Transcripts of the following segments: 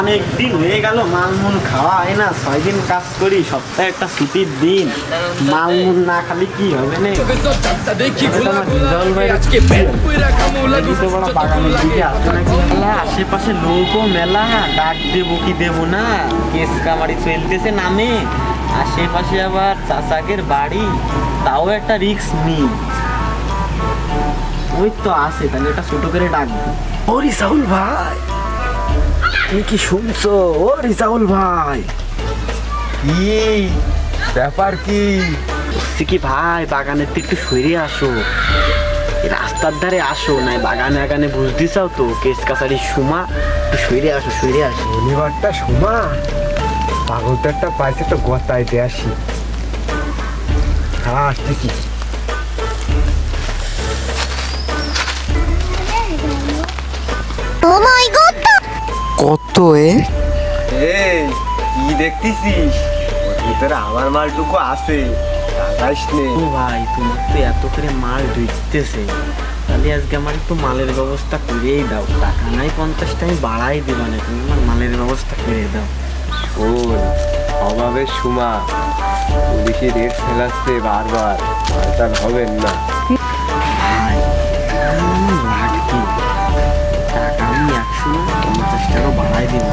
অনেক দিন হয়ে গেল মালমুল খাওয়া হয় না। 6 দিন কাজ করি, সপ্তাহে একটা ছুটির দিন। মালমুল না খালি কি হবে না? আশেপাশে লোকও মেলা, ডাক দেবো কি দেবো না, কেস কামারি চলতেছে নামে। আশেপাশে আবার চাচাকের বাড়ি, তাও একটা রিস্ক নিই। ওই তো আছে, তাহলে একটা ছোট করে ডাকবো। ও রিসাউল ভাই, তুমি কি শুনছো? ও রিসাউল ভাই, কি ব্যাপার? কি ভাই, বাগানের থেকে একটু সরে আসো, রাস্তার ধারে আসো, নাই বাগানে বাগানে বুঝতে চাও তো, কেস কাছারির সুমা, একটু সরে আসো, সরে আসো। শনিবারটা সোমা, পাগলটা পাইছে তো গতায় দিয়ে আসি। হ্যাঁ আসতেছি। কত এই কি দেখতেছিস? ওর ভিতরে আমার মালটুকু আছে, লাগাইস নে। ও ভাই, তুমি তো এত করে মাল ঢুকতেছে, তাহলে আজকে আমার একটু মালের ব্যবস্থা করেই দাও। টাকা নাই 50টা, আমি বাড়াই দেবো না, তুমি আমার মালের ব্যবস্থা করে দাও। শোন, অভাবের সুমা, পুলিশি রেট ফেলাচ্ছে বারবার, মালটার হবেন না। ভাই আমার লাগবে টাকা, আমি 100 না 50 টাকা বাড়াই দেবো।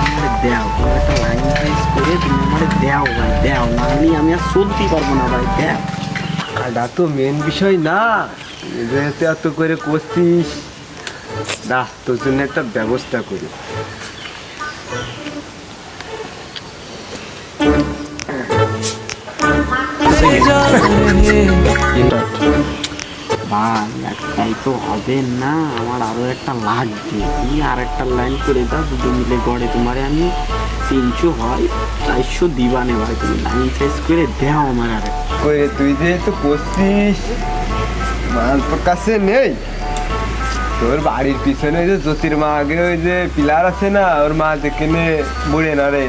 আমার দেও, তোমার একটা লাইন প্রাইস করে তুমি আমার দেও ভাই, দেও, না নিয়ে আমি আর চলতেই পারবো না ভাই, দেও। টাকাটা তো মেন বিষয় না, যেহেতু এত করে করছিস, না তোর জন্য একটা ব্যবস্থা করি। ভাই একটাই তো হবে না, আমার আরো একটা লাগবে। তুমি আর একটা লাইন করে দাও, দুটো মিলে গড়ে তোমারে আমি 300 হয় 400 দিবানে ভাই, তুমি লাইন সাইজ করে দেও আমার। আর করে তুই যেহেতু করছিস, মাল তোর কাছে নেই। তোর বাড়ির পিছনে ওই যে জ্যোতির্মা আগে ওই যে পিলার আছে না, ওর মা যেখানে বুড়ে না রে,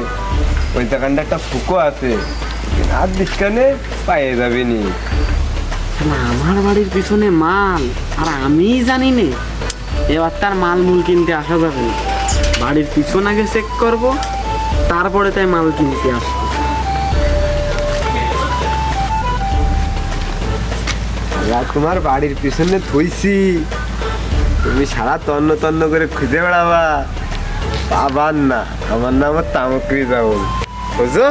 ওই দোকানটা একটা ফুকো আছে, আর দিসখানে পাইয়ে যাবি নি। আমার বাড়ির পিছনে মাল, আর আমি জানি নে, এবার তার মাল মূল কিনতে আসা যাবে না। বাড়ির পিছন আগে চেক করবো, তারপরে তাই মাল কিনতে আসবো। তোমার বাড়ির পিছনে থইছি, তুমি সারা তন্ন তন্ন করে খুঁজে বেড়াবা, পাবার না। আমার নাম তামকরি যাবো, বুঝো?